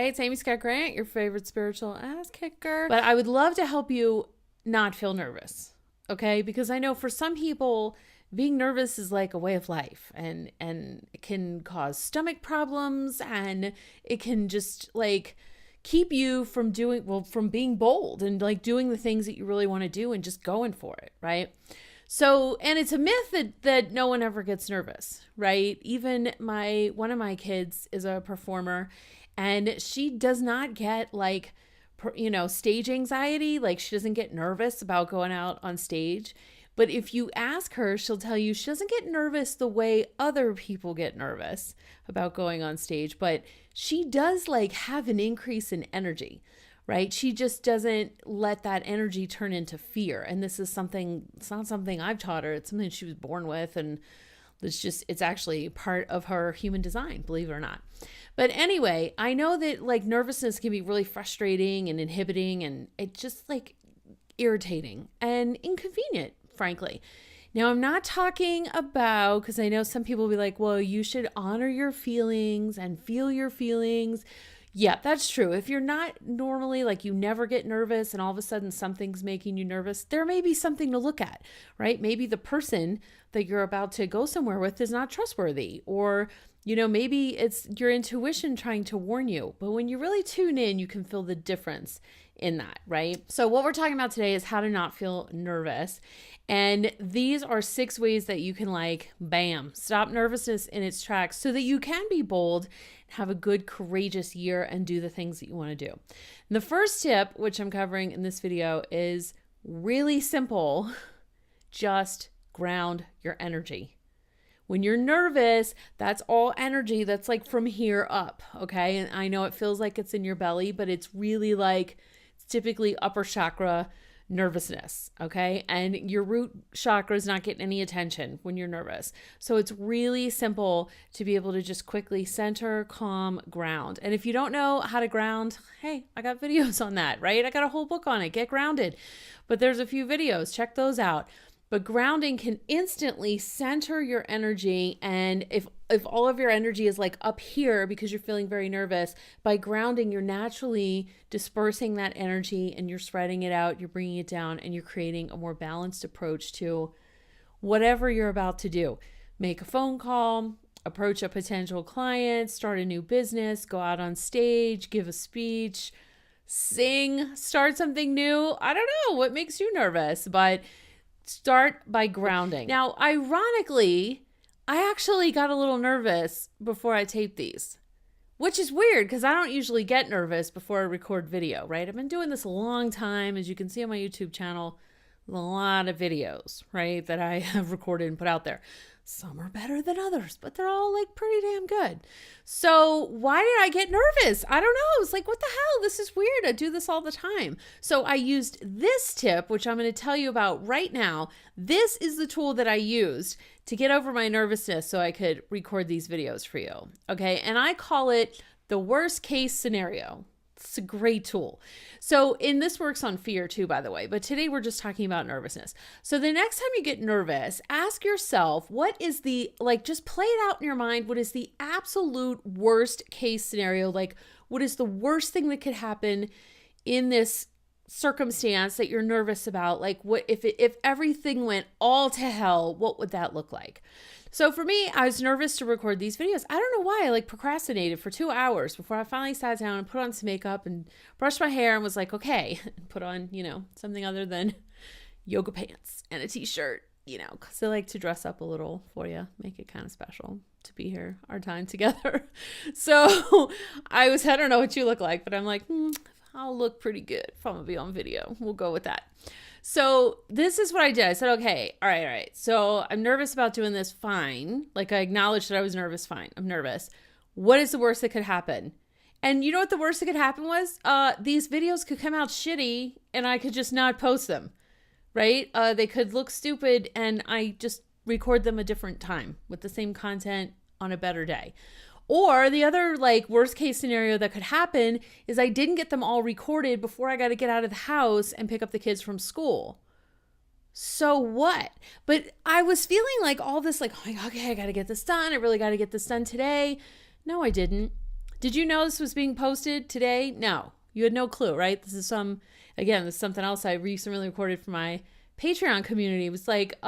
Hey, it's Amy Scott Grant, your favorite spiritual ass kicker. But I would love to help you not feel nervous, okay? Because I know for some people, being nervous is like a way of life, and it can cause stomach problems, and it can just like keep you from from being bold and like doing the things that you really want to do and just going for it, right? So, and it's a myth that no one ever gets nervous, right? Even one of my kids is a performer, and she does not get like, stage anxiety. Like, she doesn't get nervous about going out on stage. But if you ask her, she'll tell you she doesn't get nervous the way other people get nervous about going on stage, but she does like have an increase in energy, right? She just doesn't let that energy turn into fear. And this is it's not something I've taught her. It's something she was born with. And it's actually part of her human design, believe it or not. But anyway, I know that like nervousness can be really frustrating and inhibiting, and it's just like irritating and inconvenient, frankly. Now, I'm not talking about, because I know some people will be like, well, you should honor your feelings and feel your feelings. Yeah, that's true. If you're not normally, like, you never get nervous and all of a sudden something's making you nervous, there may be something to look at, right? Maybe the person that you're about to go somewhere with is not trustworthy, or maybe it's your intuition trying to warn you. But when you really tune in, you can feel the difference in that, right? So what we're talking about today is how to not feel nervous. And these are 6 ways that you can stop nervousness in its tracks so that you can be bold, have a good, courageous year, and do the things that you want to do. And the first tip, which I'm covering in this video, is really simple. Just ground your energy. When you're nervous, that's all energy. That's like from here up, okay? And I know it feels like it's in your belly, but it's really like, it's typically upper chakra nervousness, okay? And your root chakra is not getting any attention when you're nervous. So it's really simple to be able to just quickly center, calm, ground. And if you don't know how to ground, hey, I got videos on that, right? I got a whole book on it, Get Grounded. But there's a few videos, check those out. But grounding can instantly center your energy. And if all of your energy is like up here because you're feeling very nervous, by grounding, you're naturally dispersing that energy and you're spreading it out, you're bringing it down, and you're creating a more balanced approach to whatever you're about to do. Make a phone call, approach a potential client, start a new business, go out on stage, give a speech, sing, start something new. I don't know what makes you nervous, but start by grounding. Now, ironically, I actually got a little nervous before I taped these, which is weird because I don't usually get nervous before I record video, right? I've been doing this a long time. As you can see on my YouTube channel, a lot of videos, right, that I have recorded and put out there. Some are better than others, but they're all like pretty damn good. So why did I get nervous? I don't know. I was like, what the hell? This is weird. I do this all the time. So I used this tip, which I'm going to tell you about right now. This is the tool that I used to get over my nervousness so I could record these videos for you. Okay. And I call it the worst case scenario. It's a great tool. So, and this works on fear too, by the way, but today we're just talking about nervousness. So the next time you get nervous, ask yourself, just play it out in your mind. What is the absolute worst case scenario? Like, what is the worst thing that could happen in this circumstance that you're nervous about? Like, what if everything went all to hell, what would that look like? So for me, I was nervous to record these videos. I don't know why. I procrastinated for 2 hours before I finally sat down and put on some makeup and brushed my hair and was like, okay, put on, something other than yoga pants and a t-shirt, because I like to dress up a little for you, make it kind of special to be here, our time together. So I don't know what you look like, but I'm like, I'll look pretty good if I'm gonna be on video. We'll go with that. So this is what I did. I said, okay, all right. So I'm nervous about doing this. Fine. Like, I acknowledged that I was nervous. Fine. I'm nervous. What is the worst that could happen? And you know what the worst that could happen was? These videos could come out shitty and I could just not post them, right? They could look stupid and I just record them a different time with the same content on a better day. Or the other worst case scenario that could happen is I didn't get them all recorded before I got to get out of the house and pick up the kids from school. So what? But I was feeling like all this, oh my God, okay, I got to get this done. I really got to get this done today. No, I didn't. Did you know this was being posted today? No, you had no clue, right? This is something else I recently recorded for my Patreon community. It was like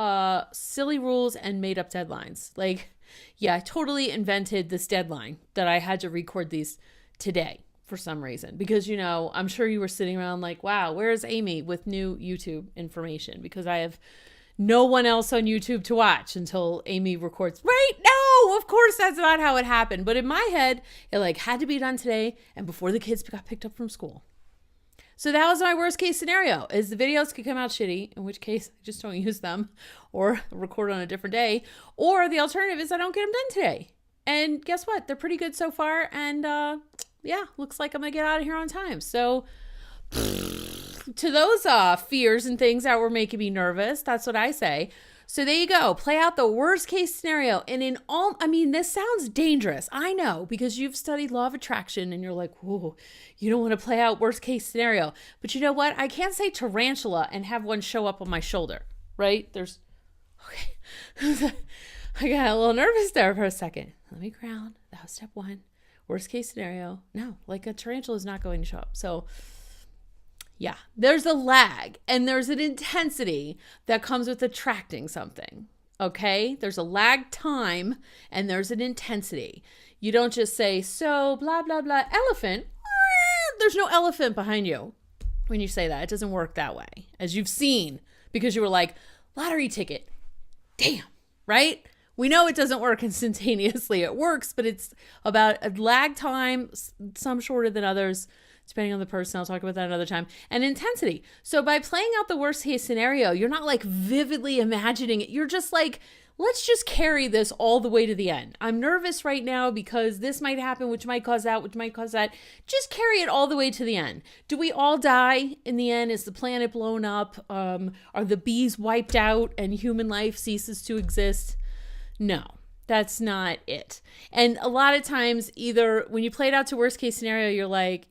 silly rules and made up deadlines. Like, yeah, I totally invented this deadline that I had to record these today for some reason. Because, you know, I'm sure you were sitting around like, wow, where's Amy with new YouTube information? Because I have no one else on YouTube to watch until Amy records. Right? No, of course that's not how it happened. But in my head, it like had to be done today and before the kids got picked up from school. So that was my worst case scenario, is the videos could come out shitty, in which case I just don't use them or record on a different day. Or the alternative is I don't get them done today. And guess what? They're pretty good so far. And yeah, looks like I'm going to get out of here on time. So to those fears and things that were making me nervous, that's what I say. So there you go. Play out the worst case scenario. And this sounds dangerous. I know, because you've studied law of attraction and you're like, whoa, you don't want to play out worst case scenario. But you know what? I can't say tarantula and have one show up on my shoulder, right? Okay. I got a little nervous there for a second. Let me ground. That was step one. Worst case scenario. No, like a tarantula is not going to show up. So yeah, there's a lag and there's an intensity that comes with attracting something. Okay? There's a lag time and there's an intensity. You don't just say, so blah, blah, blah, elephant. There's no elephant behind you when you say that. It doesn't work that way, as you've seen, because you were like, lottery ticket. Damn, right? We know it doesn't work instantaneously. It works, but it's about a lag time, some shorter than others, depending on the person. I'll talk about that another time. And intensity. So by playing out the worst case scenario, you're not like vividly imagining it. You're just like, let's just carry this all the way to the end. I'm nervous right now because this might happen, which might cause that, which might cause that. Just carry it all the way to the end. Do we all die in the end? Is the planet blown up? Are the bees wiped out and human life ceases to exist? No, that's not it. And a lot of times, either when you play it out to worst case scenario, you're like,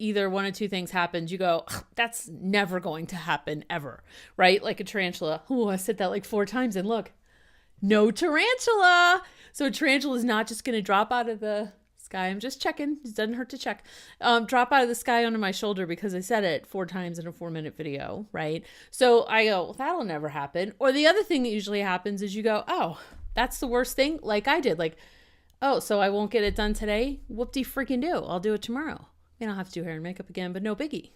either one of two things happens. You go, that's never going to happen ever, right? Like a tarantula. Oh, I said that like 4 times and look, no tarantula. So a tarantula is not just going to drop out of the sky. I'm just checking. It doesn't hurt to check. Drop out of the sky onto my shoulder because I said it 4 times in a 4-minute video, right? So I go, well, that'll never happen. Or the other thing that usually happens is you go, oh, that's the worst thing. Like I did, like, oh, so I won't get it done today? Whoop-de-freaking do. I'll do it tomorrow. I'll have to do hair and makeup again, but no biggie.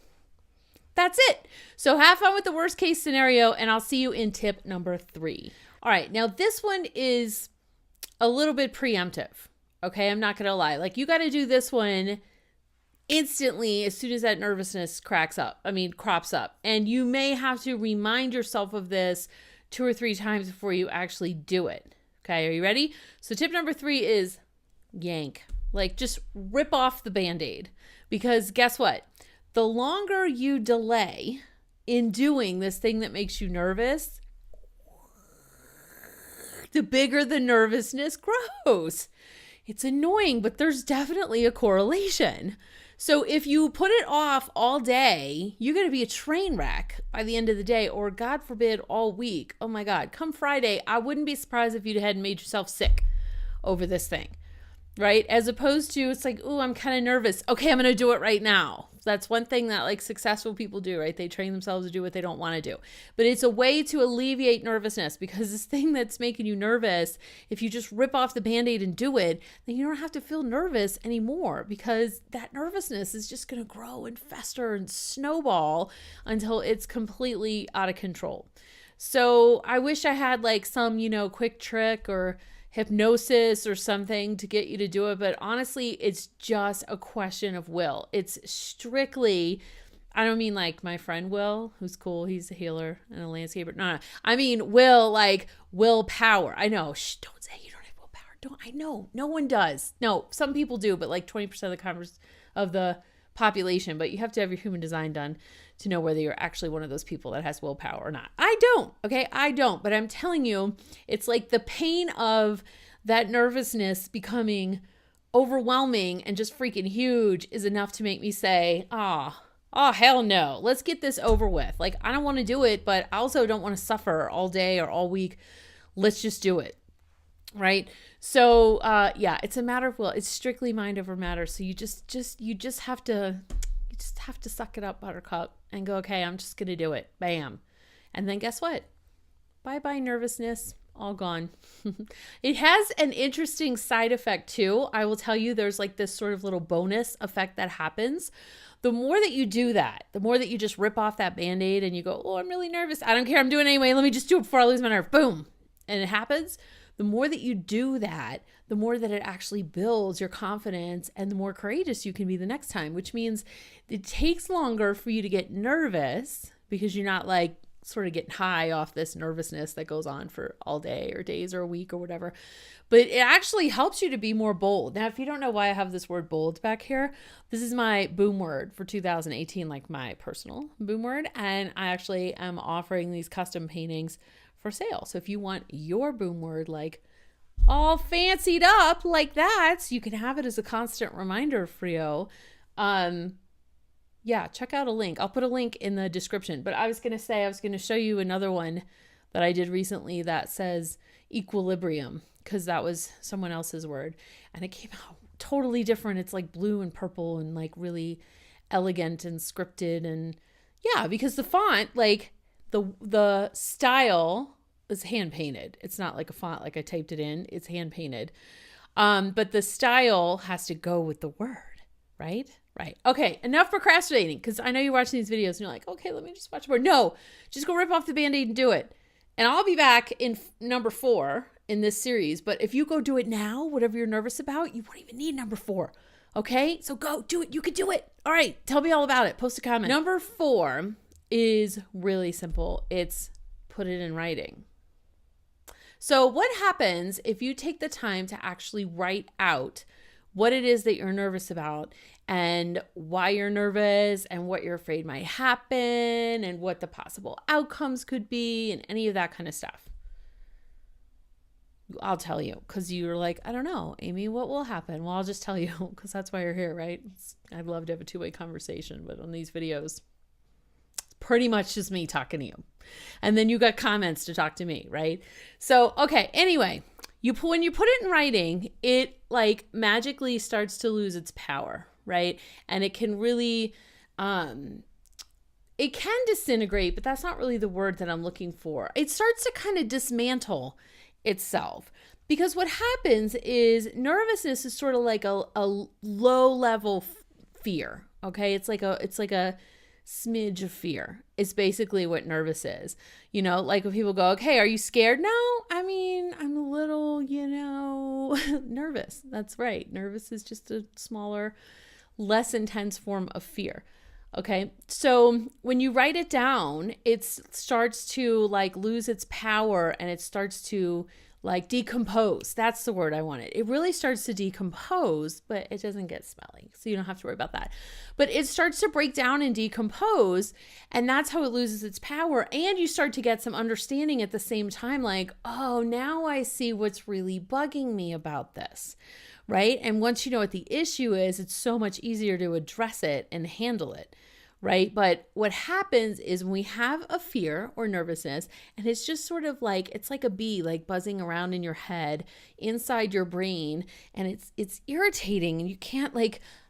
That's it. So have fun with the worst case scenario, and I'll see you in tip number 3. All right, now this one is a little bit preemptive. Okay, I'm not going to lie. Like, you got to do this one instantly as soon as that nervousness crops up. And you may have to remind yourself of this 2 or 3 times before you actually do it. Okay, are you ready? So tip number 3 is yank. Like, just rip off the Band-Aid. Because guess what? The longer you delay in doing this thing that makes you nervous, the bigger the nervousness grows. It's annoying, but there's definitely a correlation. So if you put it off all day, you're going to be a train wreck by the end of the day, or God forbid, all week. Oh my God, come Friday, I wouldn't be surprised if you hadn't made yourself sick over this thing. Right? As opposed to, it's like, oh, I'm kind of nervous. Okay, I'm going to do it right now. That's one thing that like successful people do, right? They train themselves to do what they don't want to do. But it's a way to alleviate nervousness, because this thing that's making you nervous, if you just rip off the Band-Aid and do it, then you don't have to feel nervous anymore, because that nervousness is just going to grow and fester and snowball until it's completely out of control. So I wish I had like some, quick trick or hypnosis or something to get you to do it. But honestly, it's just a question of will. It's strictly, I don't mean like my friend Will, who's cool. He's a healer and a landscaper. No. I mean, willpower. I know. Shh, don't say you don't have willpower. I know. No one does. No, some people do, but like 20% of the population. But you have to have your human design done to know whether you're actually one of those people that has willpower or not. I don't, okay? I don't, but I'm telling you, it's like the pain of that nervousness becoming overwhelming and just freaking huge is enough to make me say, oh, hell no, let's get this over with. Like, I don't want to do it, but I also don't want to suffer all day or all week. Let's just do it. right? So yeah, it's a matter of will. It's strictly mind over matter. So you just have to suck it up, buttercup, and go, okay, I'm just gonna do it. Bam. And then guess what? Bye-bye nervousness. All gone. It has an interesting side effect too. I will tell you, there's like this sort of little bonus effect that happens. The more that you do that, the more that you just rip off that Band-Aid and you go, oh, I'm really nervous. I don't care. I'm doing it anyway. Let me just do it before I lose my nerve. Boom. And it happens. The more that you do that, the more that it actually builds your confidence and the more courageous you can be the next time, which means it takes longer for you to get nervous because you're not like sort of getting high off this nervousness that goes on for all day or days or a week or whatever. But it actually helps you to be more bold. Now, if you don't know why I have this word bold back here, this is my boom word for 2018, like my personal boom word. And I actually am offering these custom paintings for sale. So if you want your boom word like all fancied up like that, so you can have it as a constant reminder for you. Yeah, check out a link. I'll put a link in the description. But I was going to show you another one that I did recently that says equilibrium, because that was someone else's word. And it came out totally different. It's like blue and purple and like really elegant and scripted. And yeah, because the font, like the style is hand painted. It's not like a font like I typed it in. It's hand painted. But the style has to go with the word, right? Right. Okay. Enough procrastinating, because I know you're watching these videos and you're like, okay, let me just watch more. No, just go rip off the Band-Aid and do it. And I'll be back in number 4 in this series. But if you go do it now, whatever you're nervous about, you won't even need number 4. Okay. So go do it. You can do it. All right. Tell me all about it. Post a comment. Number 4 is really simple. It's put it in writing. So what happens if you take the time to actually write out what it is that you're nervous about and why you're nervous and what you're afraid might happen and what the possible outcomes could be and any of that kind of stuff? I'll tell you, because you're like, I don't know, Amy, what will happen? Well, I'll just tell you, because that's why you're here, right? I'd love to have a two-way conversation, but on these videos, it's pretty much just me talking to you. And then you got comments to talk to me, right? So, okay, anyway. When you put it in writing, it like magically starts to lose its power, right? And it can really, it can disintegrate, but that's not really the word that I'm looking for. It starts to kind of dismantle itself, because what happens is nervousness is sort of like a low level fear. Okay. It's like a smidge of fear. It's basically what nervous is. You know, like when people go, okay, are you scared? No, I mean, I'm a little, nervous. That's right. Nervous is just a smaller, less intense form of fear. Okay. So when you write it down, it starts to like lose its power and it starts to like decompose. That's the word I wanted. It really starts to decompose, but it doesn't get smelly. So you don't have to worry about that. But it starts to break down and decompose. And that's how it loses its power. And you start to get some understanding at the same time, like, oh, now I see what's really bugging me about this. Right. And once you know what the issue is, it's so much easier to address it and handle it. Right. But what happens is when we have a fear or nervousness, and it's just sort of like, it's like a bee, like buzzing around in your head, inside your brain, and it's irritating and you can't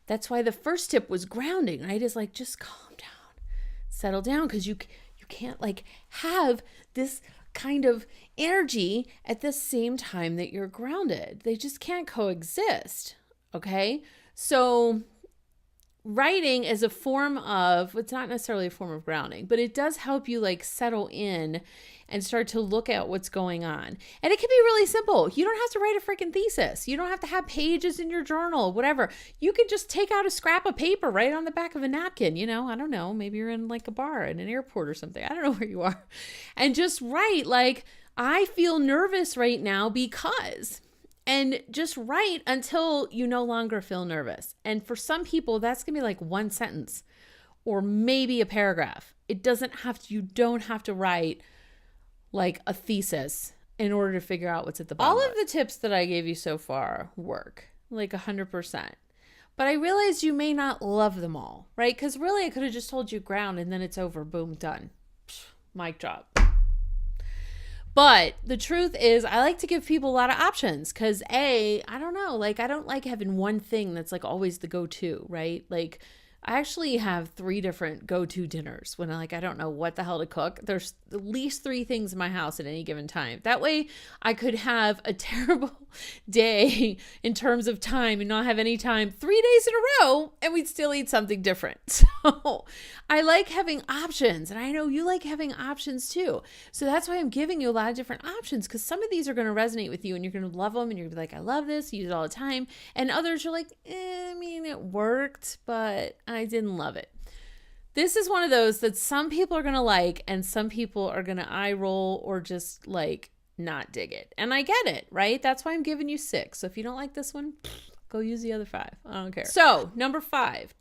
that's why the first tip was grounding, right? Is like, just calm down, settle down. Cause you can't have this kind of energy at the same time that you're grounded. They just can't coexist. Okay. So writing is a form of, it's not necessarily a form of grounding, but it does help you settle in and start to look at what's going on. And it can be really simple. You don't have to write a freaking thesis. You don't have to have pages in your journal, whatever. You can just take out a scrap of paper right on the back of a napkin. I don't know, maybe you're in a bar in an airport or something. I don't know where you are. And just write I feel nervous right now because. And just write until you no longer feel nervous. And for some people, that's going to be one sentence or maybe a paragraph. You don't have to write a thesis in order to figure out what's at the bottom. All of the tips that I gave you so far work 100%. But I realize you may not love them all, right? Because really I could have just told you ground and then it's over. Boom, done. Mic drop. But the truth is, I like to give people a lot of options because I don't know, like I don't like having one thing that's like always the go-to, right? Like I actually have 3 different go-to dinners when I don't know what the hell to cook. There's at least 3 things in my house at any given time. That way I could have a terrible day in terms of time and not have any time 3 days in a row and we'd still eat something different. So I like having options, and I know you like having options too. So that's why I'm giving you a lot of different options, because some of these are going to resonate with you and you're going to love them and you're going to be like, I love this, use it all the time. And others are like, I mean, it worked, but I didn't love it. This is one of those that some people are going to like and some people are going to eye roll or just like not dig it. And I get it, right? That's why I'm giving you 6. So if you don't like this one, go use the other 5. I don't care. So number 5,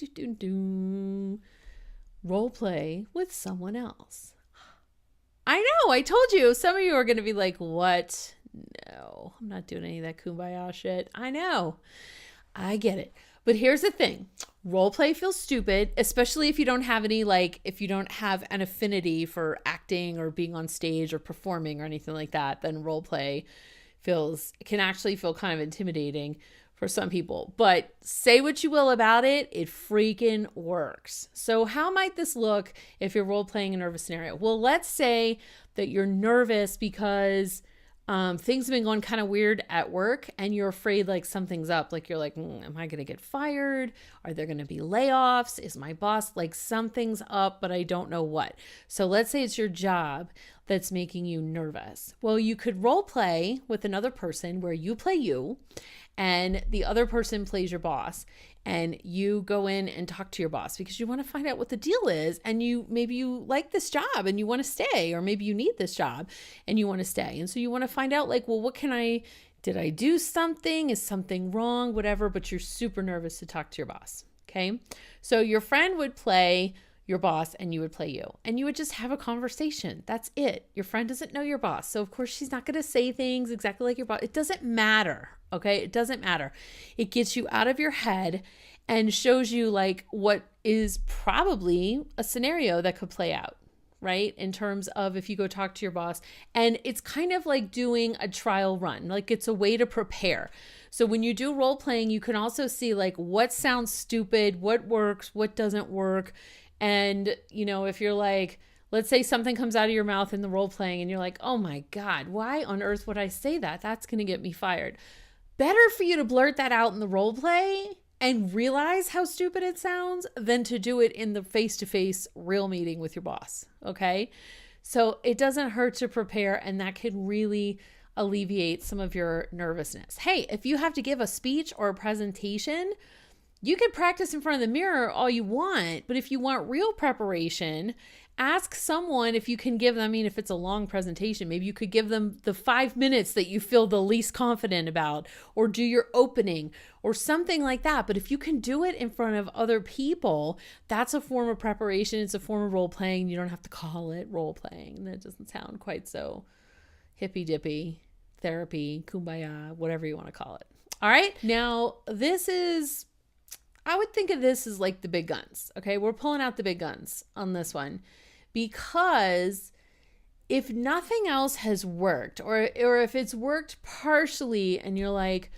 role play with someone else. I know, I told you. Some of you are going to be like, what? No, I'm not doing any of that kumbaya shit. I know. I get it. But here's the thing. Role play feels stupid, especially if you don't have any, if you don't have an affinity for acting or being on stage or performing or anything like that, then role play can actually feel kind of intimidating for some people. But say what you will about it, it freaking works. So how might this look if you're role playing a nervous scenario? Well, let's say that you're nervous because things have been going kind of weird at work and you're afraid like something's up. Like you're like, am I going to get fired? Are there going to be layoffs? Is my boss like something's up, but I don't know what. So let's say it's your job that's making you nervous. Well, you could role play with another person where you play you and the other person plays your boss, and you go in and talk to your boss because you want to find out what the deal is, and maybe you like this job and you want to stay, or maybe you need this job and you want to stay. And so you want to find out like, well, did I do something? Is something wrong? Whatever, but you're super nervous to talk to your boss. Okay. So your friend would play your boss and you would play you, and you would just have a conversation. That's it. Your friend doesn't know your boss. So of course she's not going to say things exactly like your boss. It doesn't matter. Okay. It doesn't matter. It gets you out of your head and shows you like what is probably a scenario that could play out, right? In terms of if you go talk to your boss, and it's kind of like doing a trial run. Like it's a way to prepare. So when you do role playing, you can also see like what sounds stupid, what works, what doesn't work. And, if you're like, let's say something comes out of your mouth in the role playing and you're like, oh my God, why on earth would I say that? That's going to get me fired. Better for you to blurt that out in the role play and realize how stupid it sounds than to do it in the face-to-face real meeting with your boss. Okay. So it doesn't hurt to prepare, and that can really alleviate some of your nervousness. Hey, if you have to give a speech or a presentation, you can practice in front of the mirror all you want, but if you want real preparation, ask someone if you can give them, if it's a long presentation, maybe you could give them the 5 minutes that you feel the least confident about, or do your opening or something like that. But if you can do it in front of other people, that's a form of preparation. It's a form of role playing. You don't have to call it role playing. That doesn't sound quite so hippy dippy, therapy, kumbaya, whatever you want to call it. All right. Now, I would think of this as like the big guns. Okay. We're pulling out the big guns on this one, because if nothing else has worked, or if it's worked partially and you're like,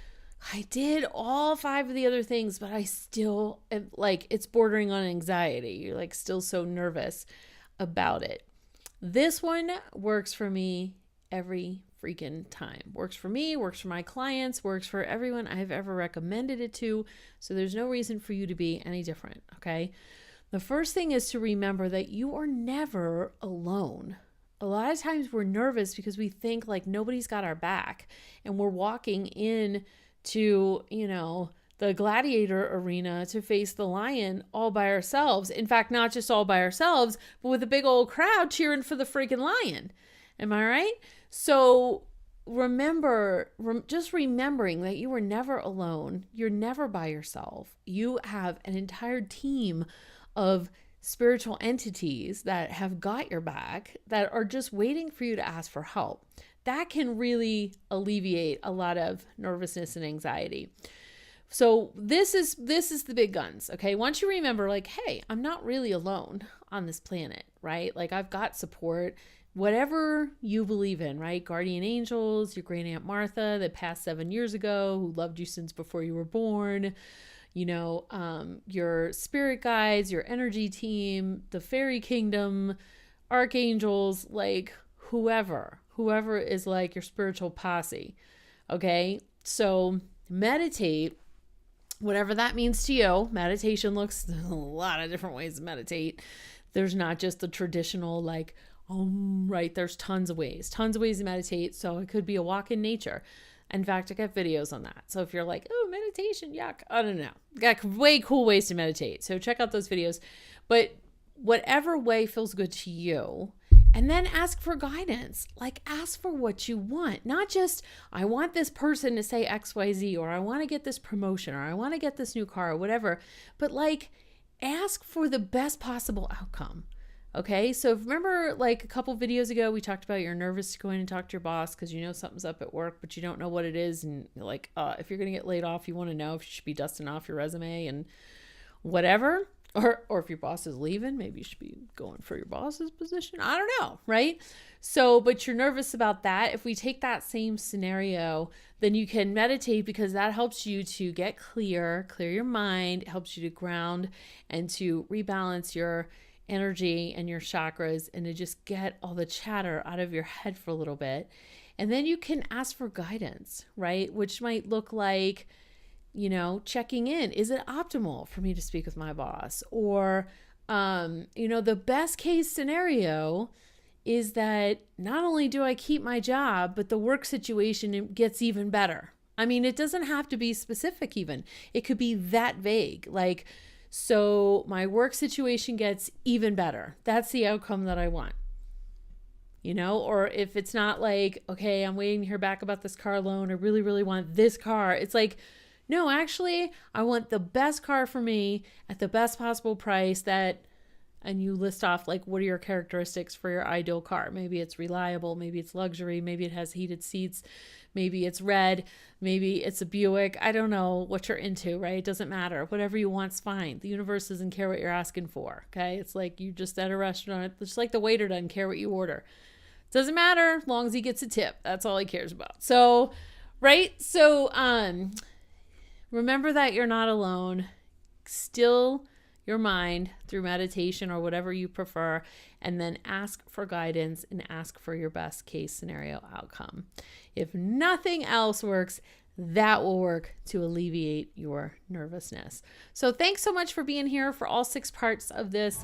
I did all 5 of the other things, but I still it's bordering on anxiety. You're like still so nervous about it. This one works for me every freaking time. Works for me, works for my clients, works for everyone I've ever recommended it to. So there's no reason for you to be any different. Okay. The first thing is to remember that you are never alone. A lot of times we're nervous because we think like nobody's got our back, and we're walking in to, the gladiator arena to face the lion all by ourselves. In fact, not just all by ourselves, but with a big old crowd cheering for the freaking lion. Am I right? So just remembering that you were never alone. You're never by yourself. You have an entire team of spiritual entities that have got your back, that are just waiting for you to ask for help. That can really alleviate a lot of nervousness and anxiety. So this is the big guns. Okay. Once you remember like, hey, I'm not really alone on this planet, right? Like I've got support. whatever you believe in, right? Guardian angels, your great Aunt Martha that passed 7 years ago, who loved you since before you were born, your spirit guides, your energy team, the fairy kingdom, archangels, like whoever is like your spiritual posse. Okay. So meditate, whatever that means to you. Meditation looks a lot of different ways to meditate. There's not just the traditional, like, right. There's tons of ways to meditate. So it could be a walk in nature. In fact, I got videos on that. So if you're like, oh, meditation, yuck, I don't know. Got way cool ways to meditate. So check out those videos. But whatever way feels good to you, and then ask for guidance. Like, ask for what you want. Not just, I want this person to say XYZ, or I want to get this promotion, or I want to get this new car, or whatever. But like, ask for the best possible outcome. Okay. So remember, like a couple videos ago, we talked about you're nervous to go in and talk to your boss because you know something's up at work, but you don't know what it is. And you're like, if you're going to get laid off, you want to know if you should be dusting off your resume and whatever. Or if your boss is leaving, maybe you should be going for your boss's position. I don't know, right? So, but you're nervous about that. If we take that same scenario, then you can meditate, because that helps you to get clear your mind. It helps you to ground and to rebalance your energy and your chakras, and to just get all the chatter out of your head for a little bit. And then you can ask for guidance, right? Which might look like, checking in. Is it optimal for me to speak with my boss? Or, the best case scenario is that not only do I keep my job, but the work situation gets even better. I mean, it doesn't have to be specific even. It could be that vague. Like, so my work situation gets even better. That's the outcome that I want. Or if it's not like, okay, I'm waiting to hear back about this car loan. I really, really want this car. It's like, no, actually, I want the best car for me at the best possible price and you list off like, what are your characteristics for your ideal car? Maybe it's reliable. Maybe it's luxury. Maybe it has heated seats. Maybe it's red. Maybe it's a Buick. I don't know what you're into, right? It doesn't matter. Whatever you want's fine. The universe doesn't care what you're asking for. Okay. It's like you just at a restaurant, just like the waiter doesn't care what you order. Doesn't matter as long as he gets a tip. That's all he cares about. So, right. So, remember that you're not alone. Still your mind through meditation or whatever you prefer, and then ask for guidance and ask for your best case scenario outcome. If nothing else works, that will work to alleviate your nervousness. So thanks so much for being here for all 6 parts of this